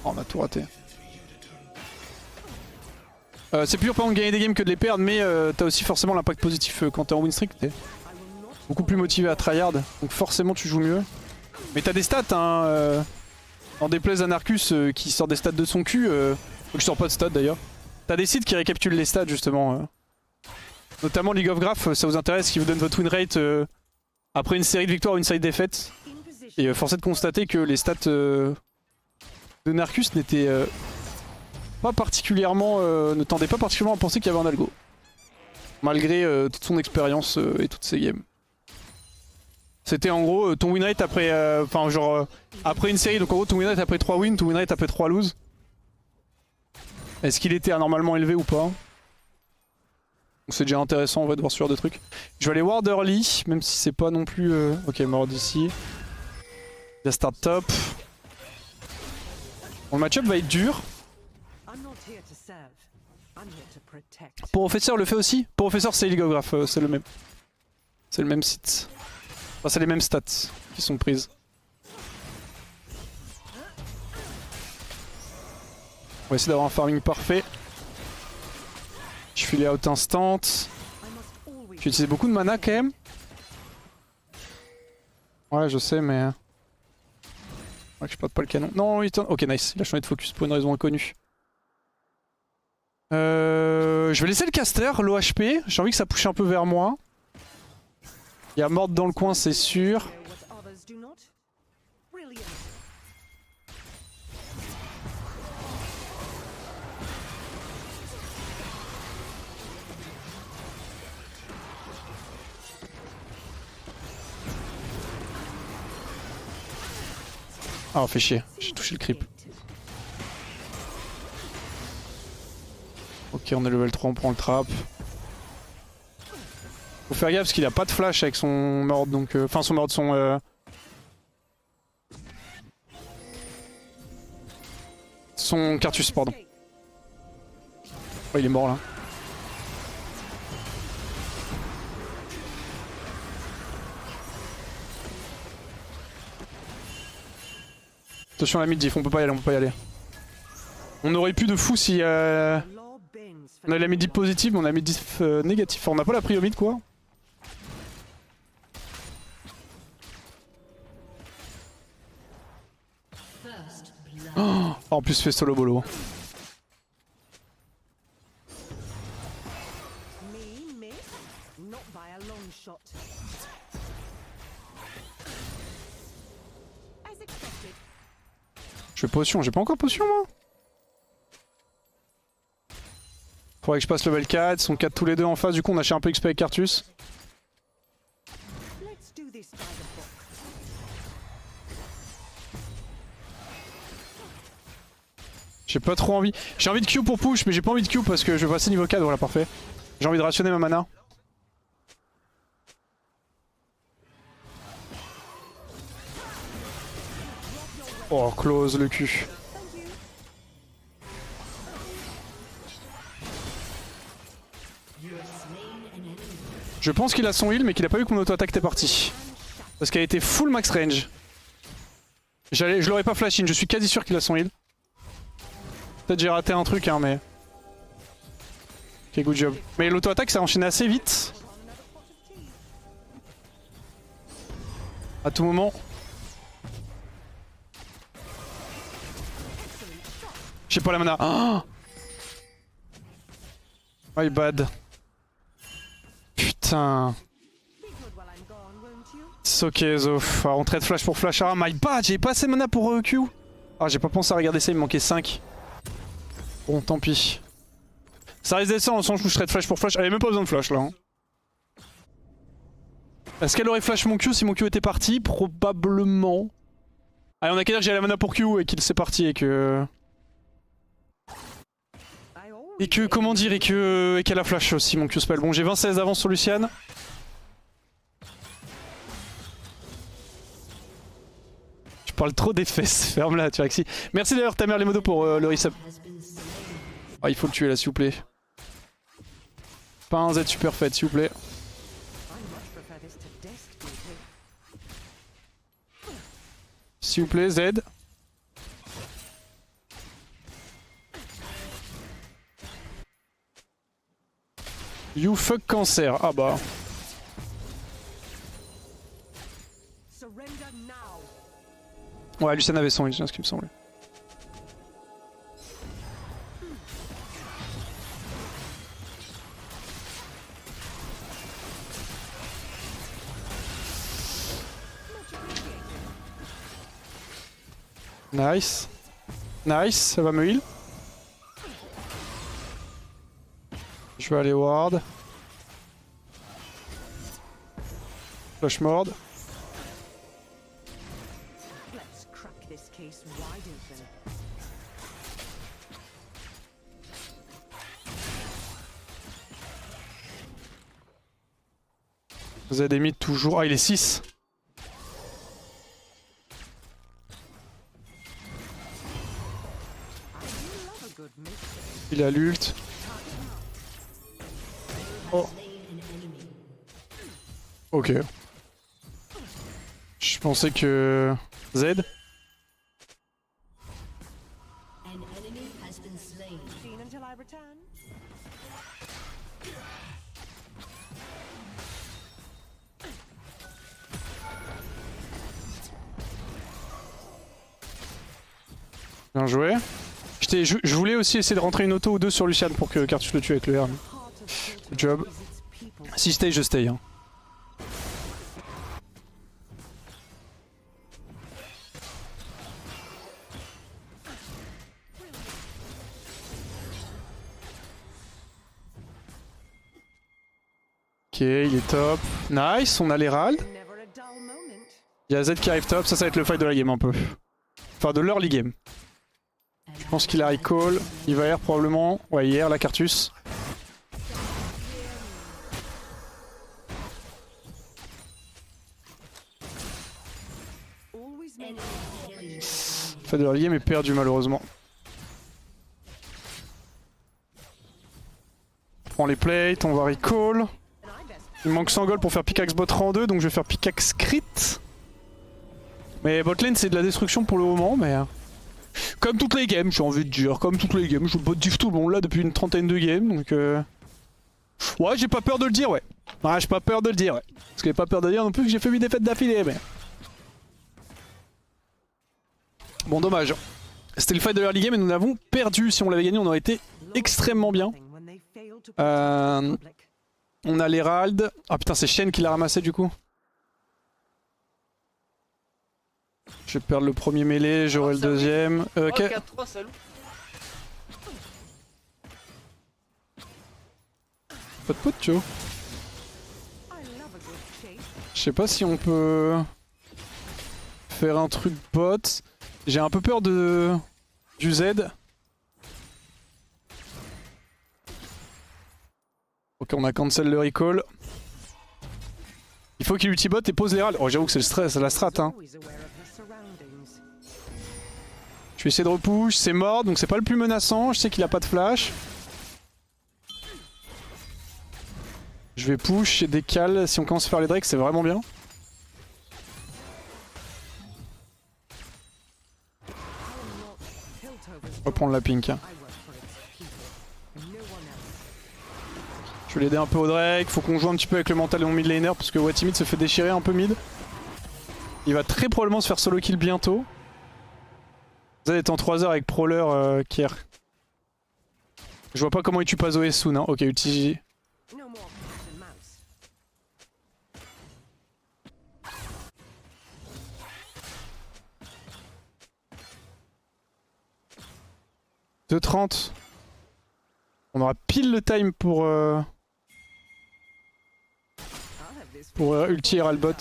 Oh, on a tout raté. C'est plus dur par exemple de gagner des games que de les perdre, mais t'as aussi forcément l'impact positif quand t'es en win streak. T'es beaucoup plus motivé à tryhard, donc forcément tu joues mieux. Mais t'as des stats, hein. En déplaise à Narcus qui sort des stats de son cul. Je sors pas de stats d'ailleurs. T'as des sites qui récapitulent les stats justement. Notamment League of Graph, ça vous intéresse, qui vous donne votre win rate après une série de victoires ou une série de défaites. Et force est de constater que les stats de Narcus n'étaient pas particulièrement, ne tendaient pas particulièrement à penser qu'il y avait un algo. Malgré toute son expérience et toutes ses games. C'était en gros ton win rate après, après une série, donc en gros ton win rate après 3 wins, ton win rate après 3 loses. Est-ce qu'il était anormalement élevé ou pas? C'est déjà intéressant en vrai de voir ce genre de trucs. Je vais aller ward early, même si c'est pas non plus... Ok, mort d'ici. Il start top. Bon, le match-up va être dur. Professeur le fait aussi. Professeur c'est League of Graph, c'est le même. C'est le même site. Enfin c'est les mêmes stats qui sont prises. On va essayer d'avoir un farming parfait. Je file out instant. J'ai utilisé beaucoup de mana quand même. Ouais je sais mais... Ouais, je perde pas le canon. Non, ok nice, il a changé de focus pour une raison inconnue. Je vais laisser le caster, l'OHP. J'ai envie que ça push un peu vers moi. Il y a Mord dans le coin, c'est sûr. Ah, fait chier, j'ai touché le creep. Ok, on est level 3, on prend le trap. Faut faire gaffe parce qu'il a pas de flash avec son Mord, donc... Enfin, son Mord, son Cartus, pardon. Oh, il est mort là. Attention à la mid diff, on peut pas y aller, on peut pas y aller. On aurait pu de fou si... On a la mid diff positive, mais on a la mid diff négatif. Enfin, on n'a pas la prio mid quoi. Oh, en plus fait solo bolo. Je fais potion, j'ai pas encore potion moi. Faudrait que je passe level 4, ils sont 4 tous les deux en face, du coup on a cherché un peu XP avec Cartus. J'ai pas trop envie. J'ai envie de Q pour push, mais j'ai pas envie de Q parce que je vais passer niveau 4, voilà parfait. J'ai envie de rationner ma mana. Oh, close le cul. Je pense qu'il a son heal mais qu'il a pas vu que mon auto-attaque était parti. Parce qu'elle était full max range. Je l'aurais pas flash in, je suis quasi sûr qu'il a son heal. Peut-être j'ai raté un truc hein mais... Ok, good job. Mais l'auto-attaque s'est enchaîné assez vite. À tout moment. J'ai pas la mana. Oh, my bad. Putain. C'est ok Zof. On trade flash pour flash. Ah my bad, j'ai pas assez de mana pour Q. Ah j'ai pas pensé à regarder ça, il me manquait 5. Bon tant pis. Ça risque d'être ça, on sens que je trade flash pour flash. Elle avait même pas besoin de flash là. Hein. Est-ce qu'elle aurait flash mon Q si mon Q était parti? Probablement. Allez on a qu'à dire que j'ai la mana pour Q et qu'il s'est parti et que... comment dire, et qu'elle a flash aussi mon Q-spell. Bon j'ai 20-16 d'avance sur Lucian. Je parle trop des fesses, ferme-la Turaxi. Merci d'ailleurs ta mère les modos pour le resub. Ah il faut le tuer là s'il vous plaît. Pas un Z super fait s'il vous plaît. S'il vous plaît Z. You fuck cancer. Ah bah. Ouais, Lucian avait son ult, c'est ce qui me semblait. Nice. Nice, ça va me heal. Je vais aller ward. Flash mord. Vous avez des mythes toujours. Ah, il est 6. Il a l'ult. Oh. Ok. Je pensais que... Z. Bien joué. Je voulais aussi essayer de rentrer une auto ou deux sur Lucian pour que Cartus le tue avec le R. Good job. Si stay, je stay. Hein. Ok, il est top. Nice, on a l'Herald. Il y a Z qui arrive top, ça va être le fight de la game un peu. Enfin de l'early game. Je pense qu'il a recall, il va R probablement. Ouais, il R la Cartus. Fait de l'early game est perdu malheureusement. On prend les plates, on va recall. Il me manque 100 gold pour faire pickaxe bot rang 2, donc je vais faire pickaxe crit. Mais botlane c'est de la destruction pour le moment, mais... Comme toutes les games, j'ai envie de dire, comme toutes les games, je bot diff tout le monde là depuis une trentaine de games, donc ouais, j'ai pas peur de le dire, ouais. Ouais, j'ai pas peur de le dire, ouais. Parce que j'ai pas peur de dire non plus que j'ai fait 8 défaites d'affilée, mais... Bon, dommage. C'était le fight de l'early game et nous l'avons perdu. Si on l'avait gagné, on aurait été extrêmement bien. On a l'Herald. Ah putain, c'est Shen qui l'a ramassé du coup. Je vais perdre le premier mêlé, j'aurai le deuxième. Ok. 4-3, salut. Pas de pote, tu vois. Je sais pas si on peut faire un truc bot. J'ai un peu peur de du Z. Ok, on a cancel le recall. Il faut qu'il ultibot et pose l'Herald. Oh, j'avoue que c'est le stress, c'est la strat. Hein. Je vais essayer de repush, c'est mort, donc c'est pas le plus menaçant. Je sais qu'il a pas de flash. Je vais push et décale. Si on commence à faire les drakes, c'est vraiment bien. On va prendre la pink. Je vais l'aider un peu au Drake, faut qu'on joue un petit peu avec le mental de mon mid laner parce que Watimid se fait déchirer un peu mid. Il va très probablement se faire solo kill bientôt. Z est en 3 heures avec Prowler Kier. Je vois pas comment il tue pas Zoé soon, hein. Ok, UTG. « 2:30. On aura pile le time pour ulti Herald.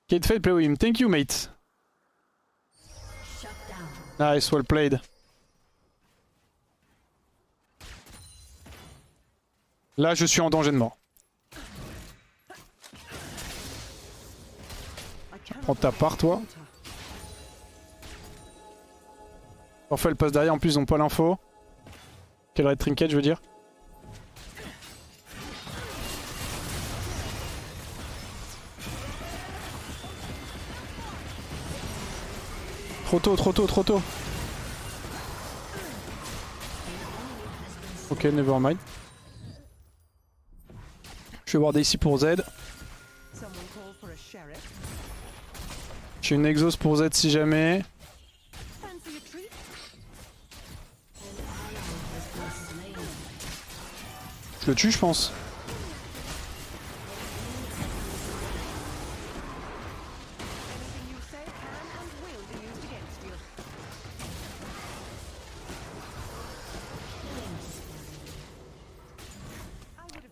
Kate Fade play with him. Thank you, mate. Nice, well played. Là, je suis en danger de mort. Prends ta part, toi. Parfois, elle passe derrière. En plus, ils ont pas l'info. Quel red trinket, je veux dire. Trop tôt, trop tôt, trop tôt. Ok, nevermind. Je vais warder ici pour Z. J'ai une exhaust pour Z si jamais. Je le tue je pense.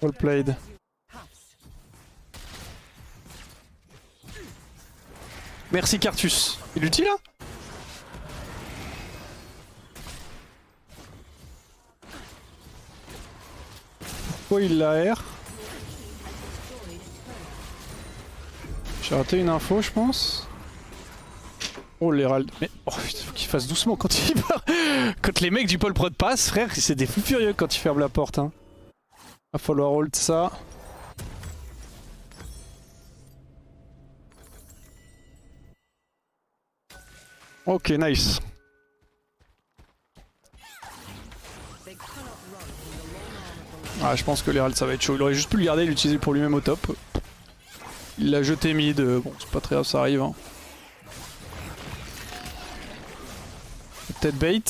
Well played. Merci Cartus. Il est utile là? Pourquoi il l'a R? J'ai raté une info je pense. Oh l'Herald. Mais oh, putain, faut qu'il fasse doucement quand il part. Quand les mecs du pôle prod passent, frère, c'est des fous furieux quand ils ferment la porte. Hein. Va falloir hold ça. Ok, nice. Ah, je pense que l'Herald ça va être chaud. Il aurait juste pu le garder et l'utiliser pour lui-même au top. Il l'a jeté mid. Bon, c'est pas très grave, ça arrive. Hein. Peut-être bait.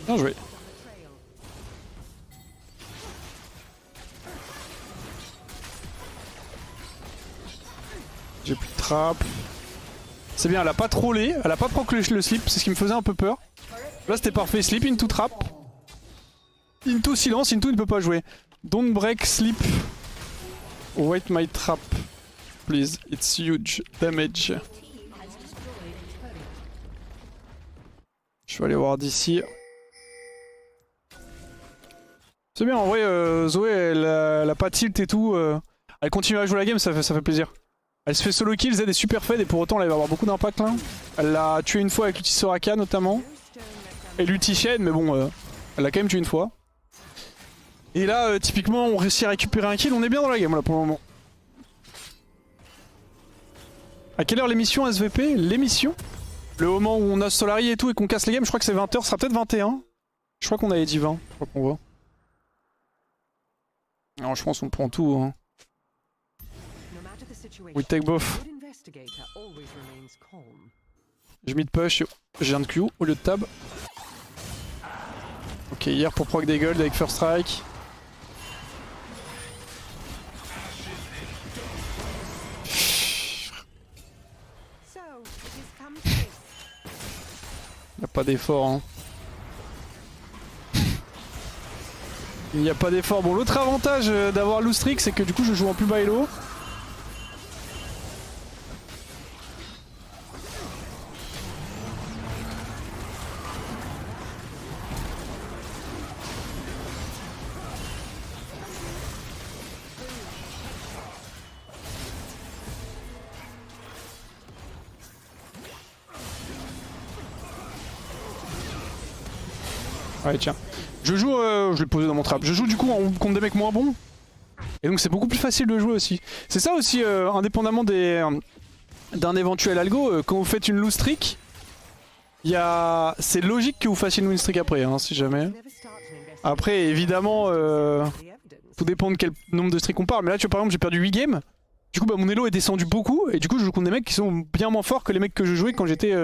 Bien joué. J'ai plus de trap. C'est bien, elle a pas trollé, elle a pas proc le slip, c'est ce qui me faisait un peu peur. Là c'était parfait, slip into trap. Into silence, into il ne peut pas jouer. Don't break slip. Wait my trap. Please, it's huge damage. Je vais aller voir d'ici. C'est bien en vrai, Zoé elle a pas tilt et tout. Elle continue à jouer la game, ça fait plaisir. Elle se fait solo kill, Z est super fed et pour autant elle va avoir beaucoup d'impact là. Elle l'a tué une fois avec l'ulti Soraka notamment. Et l'ulti Shen, mais bon, elle l'a quand même tué une fois. Et là, typiquement, on réussit à récupérer un kill, on est bien dans la game là pour le moment. À quelle heure l'émission SVP? L'émission? Le moment où on a Solari et tout et qu'on casse les games, je crois que c'est 20h, ce sera peut-être 21. Je crois qu'on avait dit 20, je crois qu'on voit. Non, je pense qu'on prend tout. Hein. We take both. Je mid push, j'ai un de Q au lieu de tab. Ok, hier pour proc des gold avec first strike. Y'a pas d'effort hein. Il n'y a pas d'effort. Bon, l'autre avantage d'avoir Lustrix, c'est que du coup je joue en plus bas elo. Allez tiens. Je joue, je l'ai posé dans mon trap, je joue du coup contre des mecs moins bons. Et donc c'est beaucoup plus facile de jouer aussi. C'est ça aussi, indépendamment d'un éventuel algo, quand vous faites une lose streak, c'est logique que vous fassiez une win streak après, hein, si jamais. Après évidemment, tout dépend de quel nombre de streaks on parle. Mais là tu vois par exemple j'ai perdu 8 games. Du coup bah, mon elo est descendu beaucoup et du coup je joue contre des mecs qui sont bien moins forts que les mecs que je jouais quand j'étais...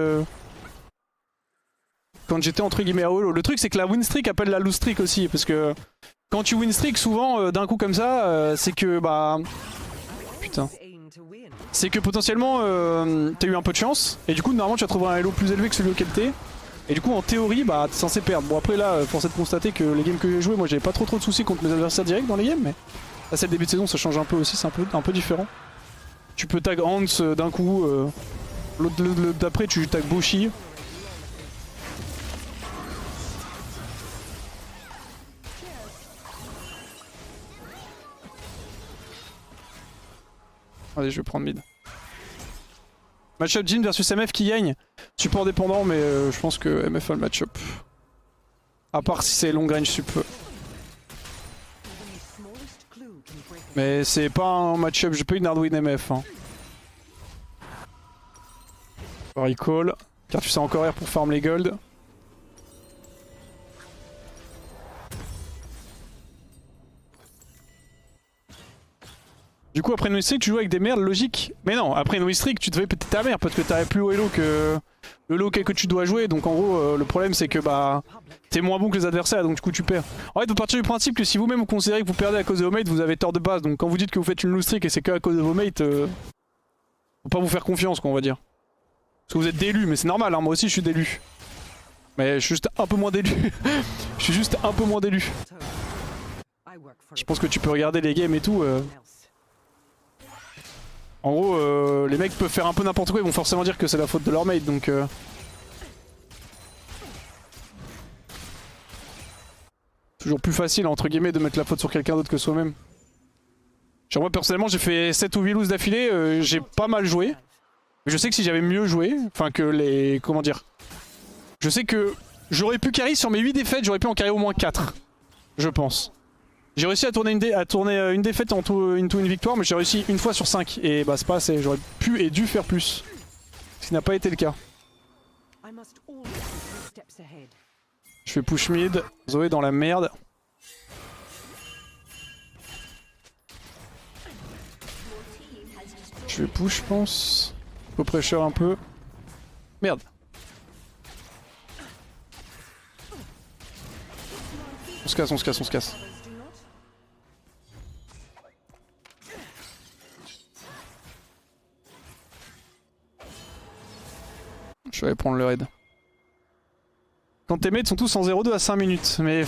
entre guillemets à holo. Le truc c'est que la win streak appelle la lose streak aussi parce que quand tu win streak souvent d'un coup comme ça c'est que bah putain c'est que potentiellement t'as eu un peu de chance et du coup normalement tu vas trouver un elo plus élevé que celui auquel t'es et du coup en théorie bah t'es censé perdre. Bon après là force est de constater que les games que j'ai joué moi j'avais pas trop de soucis contre mes adversaires directs dans les games mais là c'est le début de saison ça change un peu aussi, c'est un peu différent. Tu peux tag Hans d'un coup, l'autre d'après tu tag Boshi. Allez, je vais prendre mid. Matchup Jhin versus MF qui gagne. Support dépendant, mais je pense que MF a le matchup. À part si c'est long range sup. Mais c'est pas un matchup, j'ai pas eu Nardwin MF. Hein. Recall. Cartus a encore air pour farm les gold. Du coup après No Streak tu joues avec des merdes logique. Mais non, après No Streak tu devais péter ta mère parce que t'avais plus haut elo que le low que tu dois jouer. Donc en gros le problème c'est que bah t'es moins bon que les adversaires donc du coup tu perds. En fait vous partez du principe que si vous-même vous considérez que vous perdez à cause de vos mates, vous avez tort de base. Donc quand vous dites que vous faites une lose streak et c'est que à cause de vos mates, faut pas vous faire confiance quoi on va dire. Parce que vous êtes d'élu, mais c'est normal hein, moi aussi je suis d'élu. Mais je suis juste un peu moins d'élu. Je suis juste un peu moins d'élu. Je pense que tu peux regarder les games et tout. En gros, les mecs peuvent faire un peu n'importe quoi, ils vont forcément dire que c'est la faute de leur mate, donc... Toujours plus facile, entre guillemets, de mettre la faute sur quelqu'un d'autre que soi-même. Genre moi, personnellement, j'ai fait 7 ou 8 loses d'affilée, j'ai pas mal joué. Mais je sais que si j'avais mieux joué, enfin que les... Comment dire? Je sais que j'aurais pu carry sur mes 8 défaites, j'aurais pu en carry au moins 4. Je pense. J'ai réussi à tourner une défaite into une victoire, mais j'ai réussi une fois sur 5. Et bah c'est pas assez, j'aurais pu et dû faire plus. Ce qui n'a pas été le cas. Je fais push mid, Zoé dans la merde. Je vais push je pense. Faut pressure un peu. Merde. On se casse, on se casse, on se casse. Je vais aller prendre le raid. Quand tes mates sont tous en 0-2 à 5 minutes, mais...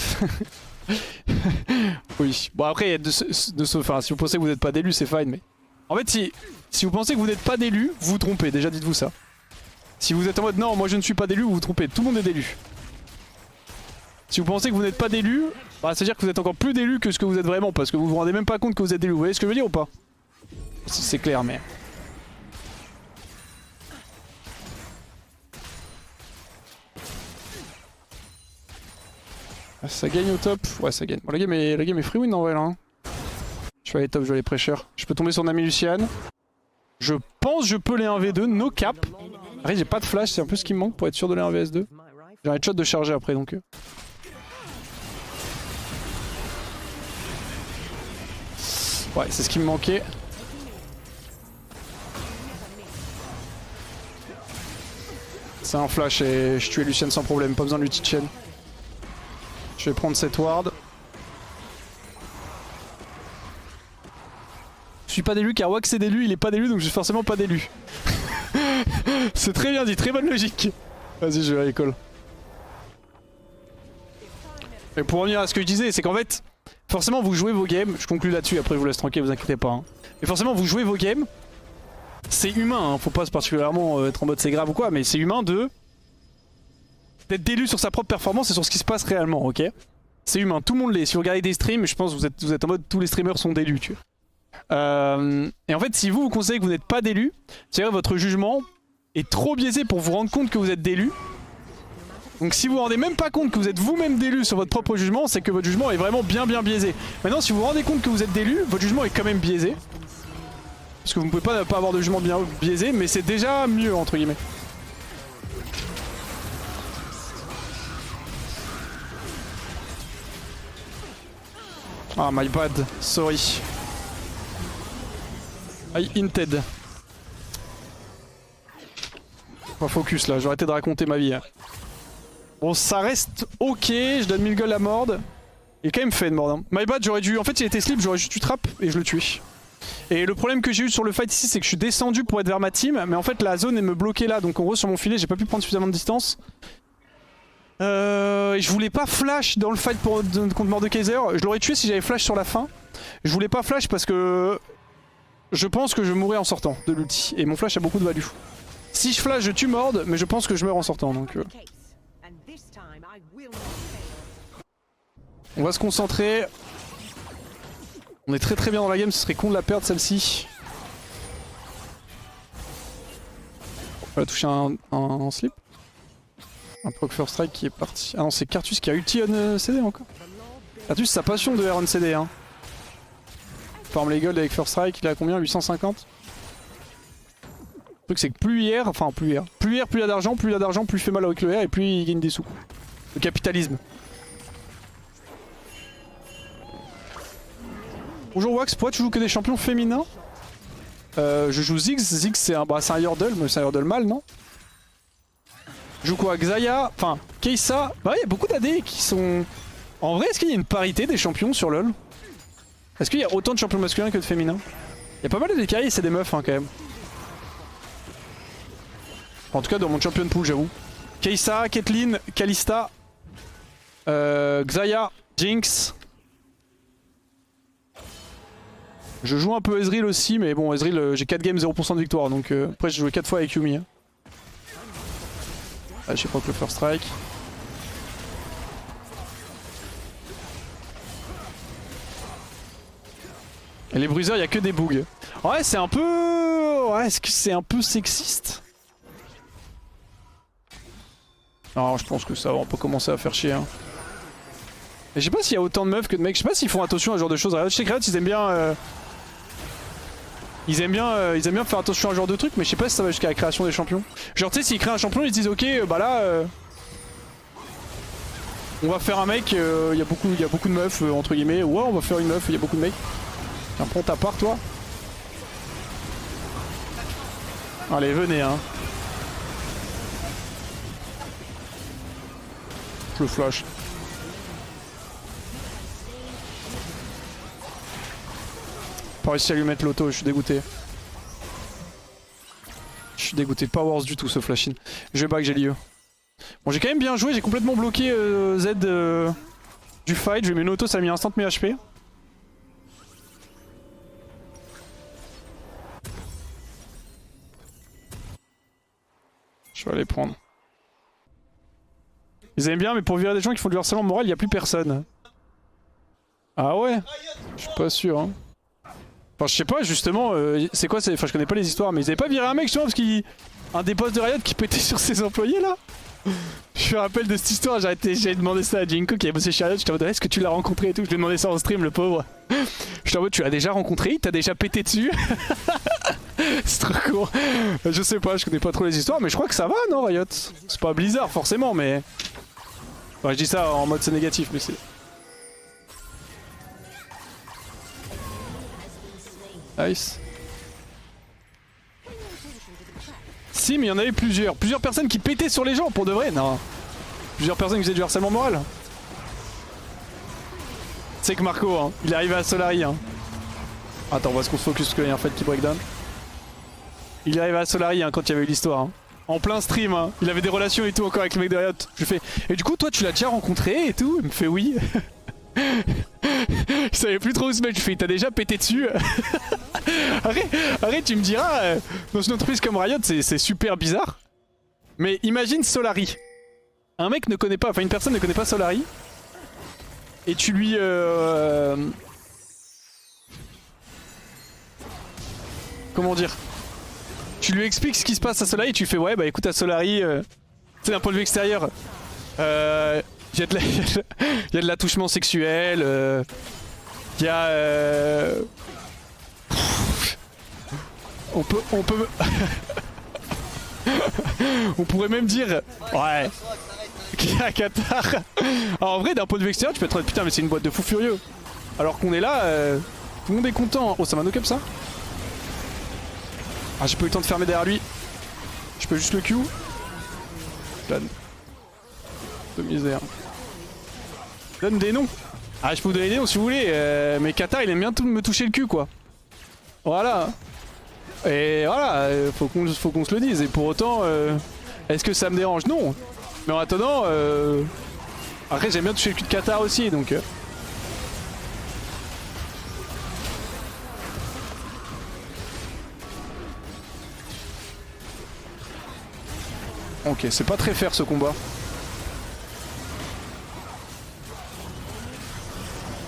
oui. Bon après, enfin, si vous pensez que vous n'êtes pas d'élu, c'est fine, mais... En fait, si vous pensez que vous n'êtes pas d'élu, vous vous trompez, déjà dites-vous ça. Si vous êtes en mode non, moi je ne suis pas d'élu, vous vous trompez, tout le monde est d'élu. Si vous pensez que vous n'êtes pas d'élu, bah, c'est-à-dire que vous êtes encore plus d'élu que ce que vous êtes vraiment, parce que vous vous rendez même pas compte que vous êtes d'élu, vous voyez ce que je veux dire ou pas? C'est clair, mais... Ça gagne au top. Ouais, ça gagne. Bon, la game est free win en vrai là. Hein. Je vais aller top, je vais aller pressure. Je peux tomber sur Nami Lucian. Je pense que je peux les 1v2, no cap. Après, j'ai pas de flash, c'est un peu ce qui me manque pour être sûr de les 1vs2. J'ai un headshot de charger après donc. Ouais, c'est ce qui me manquait. C'est un flash et je tuais Lucian sans problème, pas besoin de l'ulti chain. Je vais prendre cette ward. Je suis pas d'élu car Wax est d'élu, il est pas d'élu donc je suis forcément pas d'élu. C'est très bien dit, très bonne logique. Vas-y, je vais recall. Et pour revenir à ce que je disais, c'est qu'en fait, forcément vous jouez vos games, je conclue là-dessus, après je vous laisse tranquille, vous inquiétez pas. Hein. Mais forcément vous jouez vos games, c'est humain, hein. Faut pas particulièrement être en mode c'est grave ou quoi, mais c'est humain d'être d'élu sur sa propre performance et sur ce qui se passe réellement, ok? C'est humain, tout le monde l'est. Si vous regardez des streams, je pense que vous êtes en mode tous les streamers sont d'élus, tu vois. Et en fait, si vous considérez que vous n'êtes pas d'élu, c'est-à-dire votre jugement est trop biaisé pour vous rendre compte que vous êtes d'élu. Donc si vous vous rendez même pas compte que vous êtes vous-même d'élu sur votre propre jugement, c'est que votre jugement est vraiment bien biaisé. Maintenant, si vous vous rendez compte que vous êtes d'élu, votre jugement est quand même biaisé. Parce que vous ne pouvez pas avoir de jugement bien biaisé, mais c'est déjà mieux, entre guillemets. Ah, my bad, sorry. I hinted. Pas focus là, j'ai arrêté de raconter ma vie. Hein. Bon, ça reste ok, je donne 1000 gold à Mord. Il est quand même fait de Mord. Hein. My bad, j'aurais dû. En fait, il était slip, j'aurais juste eu trap et je le tuais. Et le problème que j'ai eu sur le fight ici, c'est que je suis descendu pour être vers ma team, mais en fait, la zone elle me bloquait là. Donc en gros, sur mon filet, j'ai pas pu prendre suffisamment de distance. Je voulais pas flash dans le fight contre Mordekaiser. Je l'aurais tué si j'avais flash sur la fin. Je voulais pas flash parce que je pense que je mourrais en sortant de l'ulti. Et mon flash a beaucoup de value. Si je flash, je tue Mord, mais je pense que je meurs en sortant. Donc, on va se concentrer. On est très bien dans la game, ce serait con de la perdre celle-ci. On va toucher un slip. Un proc first strike qui est parti. Ah non, c'est Cartus qui a ulti on CD encore. Cartus, sa passion de R on CD. Hein. Farm les gold avec first strike, il a combien? 850. Le truc c'est que plus plus il a d'argent, plus il a d'argent, plus il fait mal avec le R et plus il gagne des sous. Le capitalisme. Bonjour Wax, pourquoi tu joues que des champions féminins? Je joue Ziggs. Ziggs c'est un Yordle, mais c'est un Yordle mâle, non? Je joue quoi? Xayah, enfin Kai'Sa. Bah il y a beaucoup d'AD qui sont... En vrai, est-ce qu'il y a une parité des champions sur LoL? Est-ce qu'il y a autant de champions masculins que de féminins? Il y a pas mal de décailles, c'est des meufs hein, quand même. En tout cas dans mon champion pool j'avoue. Kai'Sa, Caitlyn, Kalista, Xayah, Jinx. Je joue un peu Ezreal aussi, mais bon Ezreal j'ai 4 games 0% de victoire, donc après j'ai joué 4 fois avec Yumi. Hein. Ah, je sais pas que le first strike. Et les bruiseurs, il y a que des bugs. Ouais, c'est un peu... Ouais, est-ce que c'est un peu sexiste? Alors je pense que ça va, on peut commencer à faire chier. Hein. Et je sais pas s'il y a autant de meufs que de mecs. Je sais pas s'ils font attention à ce genre de choses. Je sais que Riot, ils aiment bien... Ils aiment bien faire attention à ce genre de truc, mais je sais pas si ça va jusqu'à la création des champions. Genre tu sais, s'ils créent un champion, ils se disent ok, bah là... on va faire un mec, il y a beaucoup de meufs, entre guillemets. Ouais, on va faire une meuf, il y a beaucoup de mecs. Tiens, prends ta part, toi. Allez, venez, hein. Je le flash. Pas réussi à lui mettre l'auto, je suis dégoûté. Je suis dégoûté, pas worse du tout ce flash-in. Je vais back, j'ai l'IE. Bon, j'ai quand même bien joué, j'ai complètement bloqué Z du fight. Je lui ai mis une auto, ça a mis instant mes HP. Je vais aller prendre. Ils aiment bien, mais pour virer des gens qui font du harcèlement moral, il n'y a plus personne. Ah ouais? Je suis pas sûr. Hein. Enfin, je sais pas, justement, c'est quoi? Enfin, je connais pas les histoires, mais ils avaient pas viré un mec, justement, parce qu'il. Un des boss de Riot qui pétait sur ses employés là? Je me rappelle de cette histoire, j'ai demandé ça à Jinko qui avait bossé chez Riot, j'étais en mode est-ce que tu l'as rencontré et tout, je lui ai demandé ça en stream, le pauvre. J'étais en mode tu l'as déjà rencontré, il t'a déjà pété dessus? C'est trop court. Je sais pas, je connais pas trop les histoires, mais je crois que ça va non Riot? C'est pas Blizzard forcément, mais... Enfin, je dis ça en mode c'est négatif, mais c'est... Nice. Si, mais il y en avait plusieurs. Plusieurs personnes qui pétaient sur les gens, pour de vrai. Non. Plusieurs personnes qui faisaient du harcèlement moral. C'est que Marco, hein, il est arrivé à Solari. Hein. Attends, on va se focus parce qu'il y a un fight qui breakdown. Il est arrivé à Solari hein, quand il y avait eu l'histoire. Hein. En plein stream. Hein. Il avait des relations et tout encore avec le mec de Riot. Je lui fais, et du coup, toi, tu l'as déjà rencontré et tout? Il me fait oui. Je savais plus trop où se mettre. Je fais, il t'a déjà pété dessus. Arrête, tu me diras, dans une entreprise comme Riot, c'est super bizarre. Mais imagine Solari. Un mec ne connaît pas, enfin une personne ne connaît pas Solari. Et tu lui... Comment dire? Tu lui expliques ce qui se passe à Solari et tu fais ouais bah écoute à Solari, c'est d'un point de vue extérieur. Il y a de l'attouchement sexuel, il y a... On peut... On pourrait même dire... Ouais. Qu'il y a Qatar. Alors en vrai d'un point de vue extérieur tu peux être putain mais c'est une boîte de fous furieux. Alors qu'on est là, tout le monde est content. Oh ça m'a no-cap ça. Ah j'ai pas eu le temps de fermer derrière lui. Je peux juste le Q. Donne. De misère. Donne des noms. Ah je peux vous donner des noms si vous voulez. Mais Qatar il aime bien me toucher le cul quoi. Voilà. Et voilà, faut qu'on se le dise. Et pour autant, est-ce que ça me dérange? Non. Mais en attendant, après j'aime bien toucher le cul de Qatar aussi, donc... Ok, c'est pas très fair ce combat.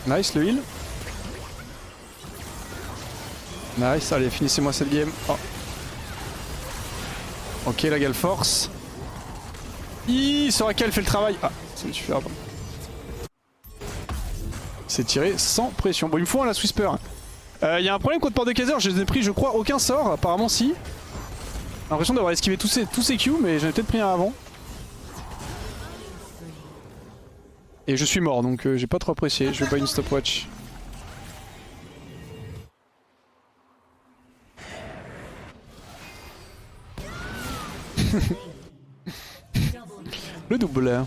Nice le heal. Nice, allez, finissez-moi cette game. Oh. Ok, la gale force. Soraka elle fait le travail. Ah, ça me suffira pas. C'est tiré sans pression. Bon, il me faut un la Whisper. Il y a un problème contre Port de Kaiser, je les ai pris, je crois, aucun sort. Apparemment, si. l'impression d'avoir esquivé tous ces Q, mais j'en ai peut-être pris un avant. Et je suis mort, donc j'ai pas trop apprécié. Je vais pas une stopwatch. Le double.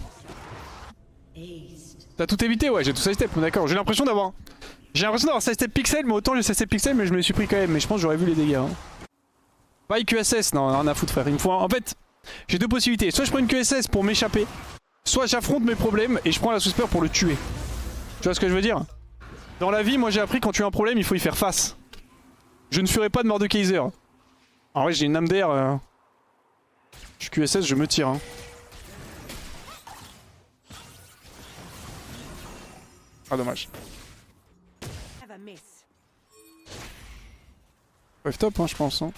T'as tout évité? Ouais, j'ai tout sidestep, d'accord. J'ai l'impression d'avoir sidestep pixel, mais autant j'ai sidestep pixel, mais je me les suis pris quand même. Mais je pense que j'aurais vu les dégâts. Hein. Pas QSS, non, rien à foutre, frère. Il me faut en fait, j'ai deux possibilités. Soit je prends une QSS pour m'échapper, soit j'affronte mes problèmes et je prends la Susper pour le tuer. Tu vois ce que je veux dire? Dans la vie, moi j'ai appris quand tu as un problème, il faut y faire face. Je ne ferai pas de Mordekaiser. En vrai, j'ai une âme d'air. Je suis QSS, je me tire. Hein. Ah, dommage. Wave top, hein, je pense. Hein.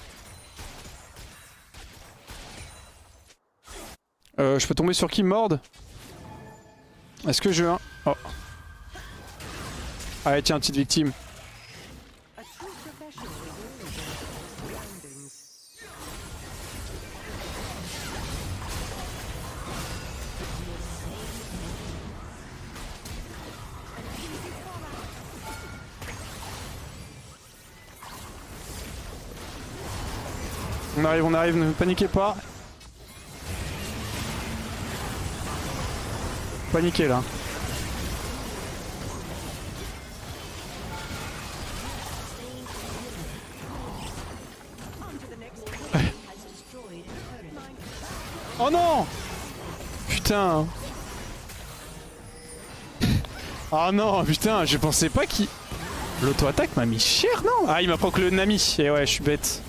Je peux tomber sur qui? Mord? Est-ce que je veux un... Oh. Allez, tiens, petite victime. On arrive, ne paniquez pas. Paniquez là. Oh non! Putain! Oh non, putain, je pensais pas qu'il... L'auto-attaque m'a mis cher, non? Ah, il m'a proc le Nami. Et ouais, je suis bête.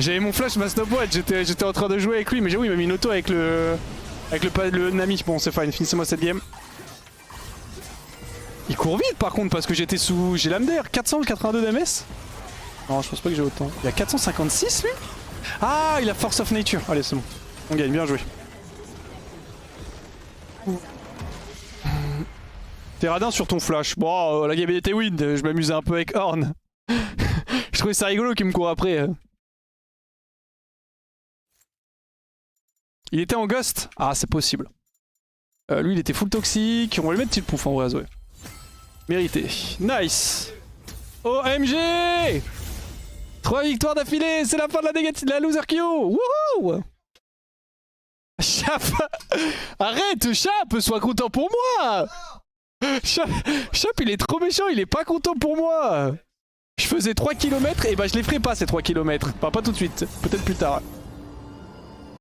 J'avais mon flash, ma stopwatch, j'étais en train de jouer avec lui, mais j'avoue, il m'a mis une auto avec le Nami. Bon, c'est fine, finissez-moi cette game. Il court vite par contre, parce que j'étais sous... J'ai l'âme d'air, 482 d'MS. Non, je pense pas que j'ai autant. Il a 456 lui? Ah, il a Force of Nature. Allez, c'est bon. On gagne, bien joué. T'es radin sur ton flash. Bon, la game était win, je m'amusais un peu avec Horn. Je trouvais ça rigolo qu'il me court après. Il était en ghost? Ah, c'est possible. Lui, il était full toxique. On va lui mettre petite pouf en vrai, ouais. Mérité. Nice. OMG! 3 victoires d'affilée, c'est la fin de la loser Kyo. Wouhou! Chap! Arrête, Chap, sois content pour moi! Chap, il est trop méchant, il est pas content pour moi! Je faisais 3 km et bah je les ferai pas ces 3 km. Enfin, pas tout de suite, peut-être plus tard.